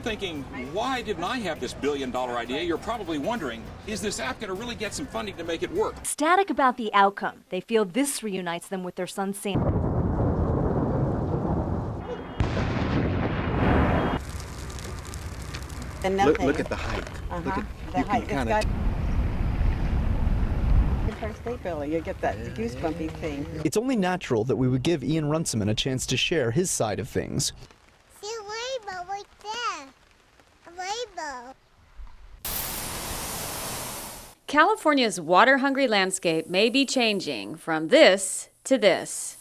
I'm thinking, why didn't I have this billion-dollar idea? You're probably wondering, is this app going to really get some funding to make it work? Ecstatic about the outcome. They feel this reunites them with their son Sam. Look at the height. Look at the height. Kind of. Empire State Building, you get that goosebumpy thing. It's only natural that we would give Ian Runciman a chance to share his side of things. See a rainbow right there. A rainbow. California's water-hungry landscape may be changing from this to this.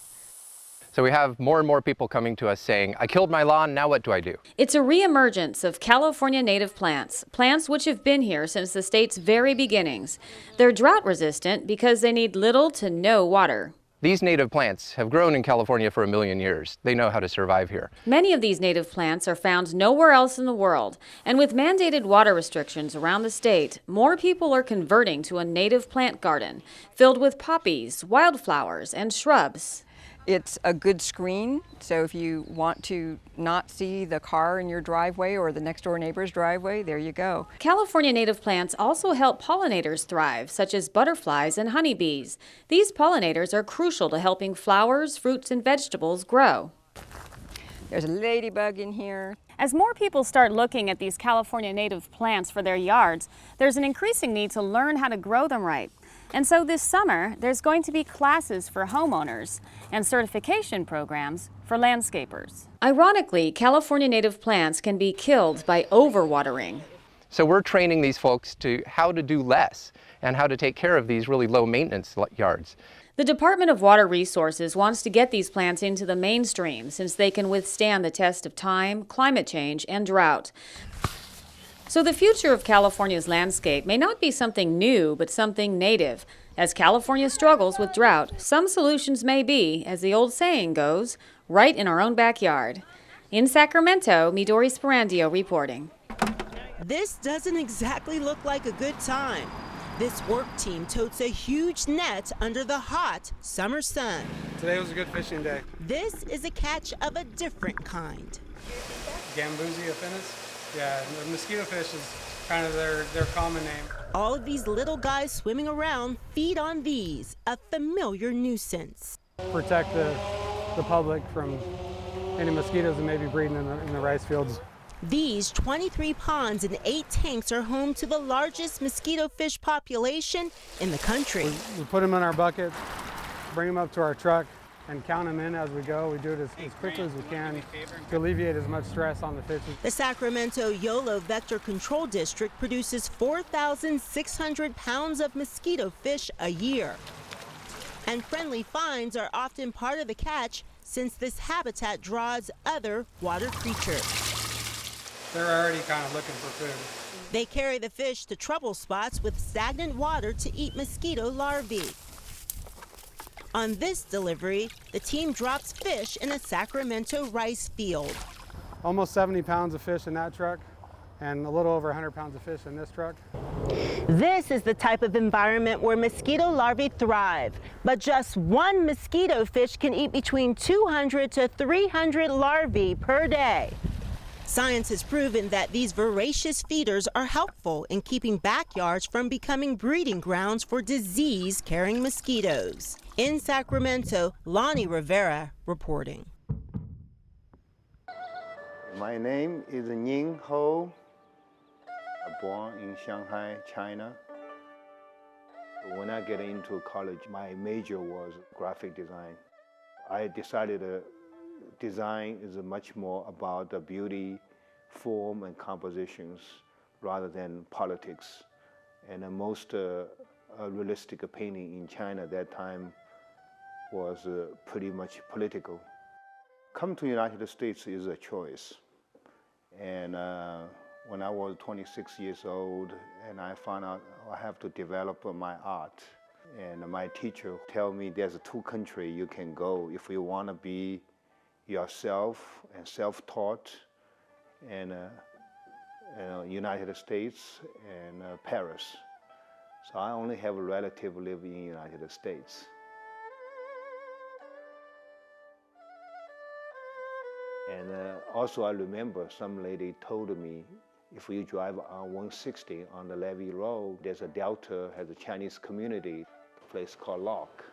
So we have more and more people coming to us saying, I killed my lawn, now what do I do? It's a reemergence of California native plants, plants which have been here since the state's very beginnings. They're drought resistant because they need little to no water. These native plants have grown in California for 1 million years. They know how to survive here. Many of these native plants are found nowhere else in the world, and with mandated water restrictions around the state, more people are converting to a native plant garden filled with poppies, wildflowers, and shrubs. It's a good screen, so if you want to not see the car in your driveway or the next door neighbor's driveway, there you go. California native plants also help pollinators thrive, such as butterflies and honeybees. These pollinators are crucial to helping flowers, fruits, and vegetables grow. There's a ladybug in here. As more people start looking at these California native plants for their yards, there's an increasing need to learn how to grow them right. And so this summer, there's going to be classes for homeowners and certification programs for landscapers. Ironically, California native plants can be killed by overwatering. So we're training these folks to how to do less and how to take care of these really low maintenance yards. The Department of Water Resources wants to get these plants into the mainstream since they can withstand the test of time, climate change, and drought. So the future of California's landscape may not be something new, but something native. As California struggles with drought, some solutions may be, as the old saying goes, right in our own backyard. In Sacramento, Midori Sperandio reporting. This doesn't exactly look like a good time. This work team totes a huge net under the hot summer sun. Today was a good fishing day. This is a catch of a different kind. Gambusia affinis? Yeah, the mosquito fish is kind of their common name. All of these little guys swimming around feed on these, a familiar nuisance. Protect the public from any mosquitoes that may be breeding in the rice fields. These 23 ponds and 8 tanks are home to the largest mosquito fish population in the country. We put them in our buckets, bring them up to our truck, and count them in as we go. We do it as quickly as we can to alleviate as much stress on the fishes. The Sacramento Yolo Vector Control District produces 4,600 pounds of mosquito fish a year. And friendly finds are often part of the catch since this habitat draws other water creatures. They're already kind of looking for food. They carry the fish to trouble spots with stagnant water to eat mosquito larvae. On this delivery, the team drops fish in a Sacramento rice field. Almost 70 pounds of fish in that truck and a little over 100 pounds of fish in this truck. This is the type of environment where mosquito larvae thrive, but just one mosquito fish can eat between 200 to 300 larvae per day. Science has proven that these voracious feeders are helpful in keeping backyards from becoming breeding grounds for disease-carrying mosquitoes. In Sacramento, Lonnie Rivera reporting. My name is Ning Ho. Born in Shanghai, China. When I get into college, my major was graphic design. I decided design is much more about the beauty, form, and compositions rather than politics. And the most realistic painting in China at that time was pretty much political. Come to the United States is a choice. And when I was 26 years old, and I found out I have to develop my art. And my teacher tell me there's 2 countries you can go if you want to be yourself and self-taught, and United States and Paris. So I only have a relative living in the United States. And also I remember some lady told me, if you drive on 160 on the Levy Road, there's a Delta, has a Chinese community, a place called Lock.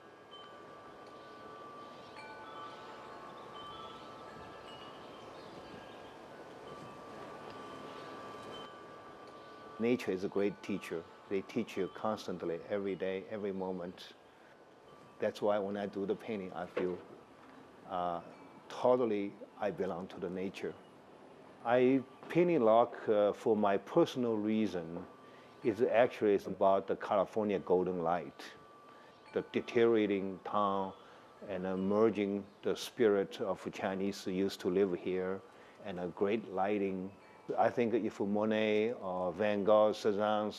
Nature is a great teacher. They teach you constantly, every day, every moment. That's why when I do the painting, I feel totally I belong to the nature. I painting Lock for my personal reason. It's about the California golden light, the deteriorating town and merging the spirit of Chinese who used to live here and a great lighting. I think if Monet or Van Gogh, Cézanne,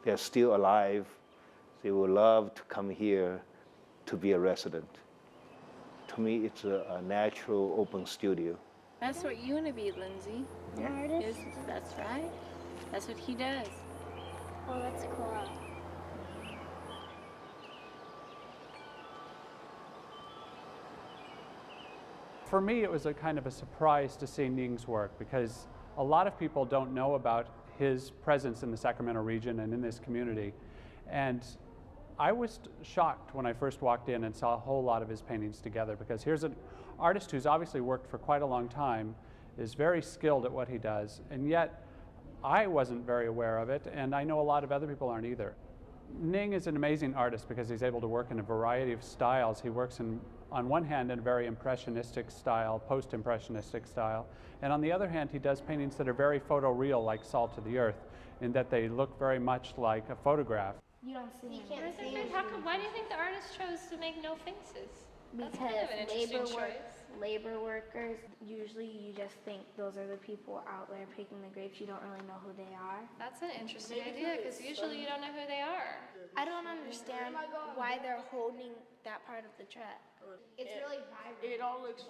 they're still alive, they would love to come here to be a resident. To me, it's a natural open studio. That's what you want to be, Lindsay. An artist? That's right. That's what he does. Oh, that's cool. For me, it was a kind of a surprise to see Ning's work because a lot of people don't know about his presence in the Sacramento region and in this community. And I was shocked when I first walked in and saw a whole lot of his paintings together, because here's an artist who's obviously worked for quite a long time, is very skilled at what he does, and yet I wasn't very aware of it, and I know a lot of other people aren't either. Ning is an amazing artist because he's able to work in a variety of styles. He works on one hand in a very impressionistic style, post-impressionistic style, and on the other hand he does paintings that are very photoreal, like Salt of the Earth, in that they look very much like a photograph. You don't see him. Why do you think the artist chose to make no faces? That's kind of an Because interesting choice. labor workers, usually you just think those are the people out there picking the grapes. You don't really know who they are. That's an interesting idea, because usually you don't know who they are. I don't understand why they're holding that part of the track. It's really vibrant. It all looks.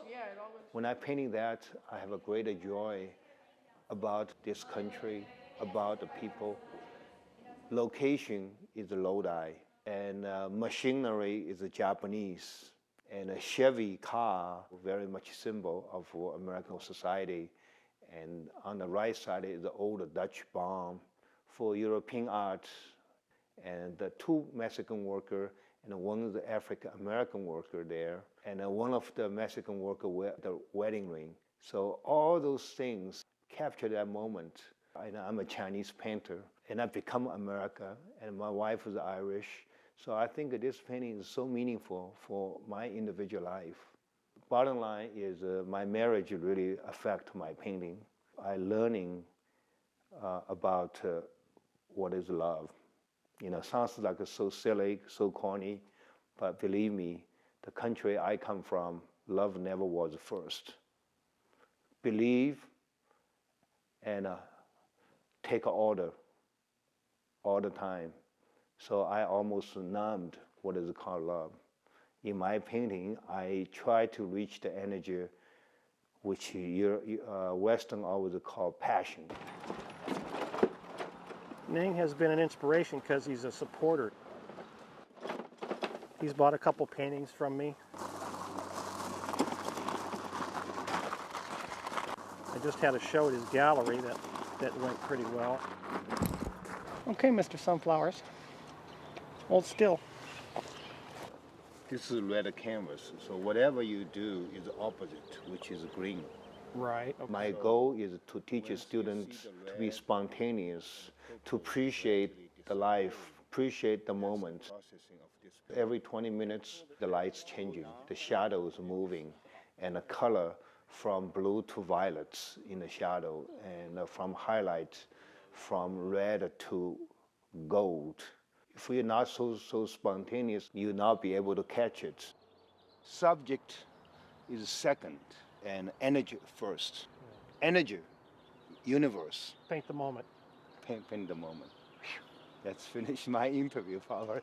When I'm painting that, I have a greater joy about this country, about the people. Location is the Lodi, and machinery is the Japanese. And a Chevy car, very much symbol of American society. And on the right side is the old Dutch bomb for European art. And the two Mexican workers, and one is the African-American worker there. And one of the Mexican worker wear the wedding ring. So all those things capture that moment. I'm a Chinese painter, and I become America, and my wife is Irish. So I think this painting is so meaningful for my individual life. Bottom line is my marriage really affect my painting. I'm learning about what is love. You know, sounds like so silly, so corny, but believe me, the country I come from, love never was first. Believe and take an order all the time. So I almost numbed what is called love. In my painting, I try to reach the energy which Western always call passion. Ning has been an inspiration because he's a supporter. He's bought a couple paintings from me. I just had a show at his gallery that went pretty well. Okay, Mr. Sunflowers. Hold still. This is red canvas, so whatever you do is opposite, which is green. Right. Okay. My goal is to teach students to be spontaneous, to appreciate the life, appreciate the moment. Every 20 minutes, the light's changing, the shadows moving, and the color from blue to violets in the shadow, and from highlights, from red to gold. If we're not so spontaneous, you'll not be able to catch it. Subject is second, and energy first. Energy, universe. Paint the moment. Paint the moment. Whew. That's finished my interview, Father.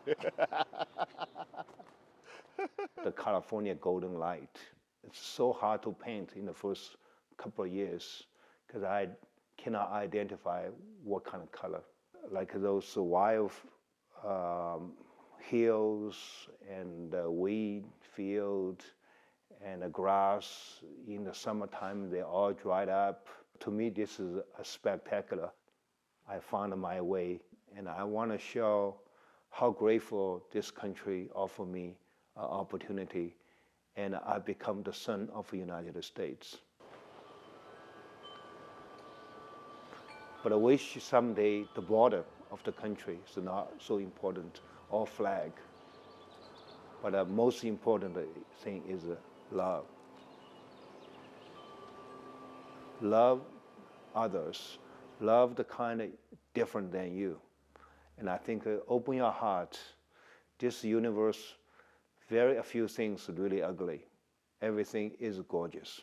The California golden light. It's so hard to paint in the first couple of years because I cannot identify what kind of color. Like those wild hills and wheat field and the grass in the summertime, they all dried up. To me, this is a spectacular. I found my way, and I want to show how grateful this country offered me an opportunity, and I become the son of the United States. But I wish someday the border of the country is not so important, or flag. But the most important thing is love. Love others. Love the kind of different than you. And I think open your heart. This universe, very few things really ugly. Everything is gorgeous.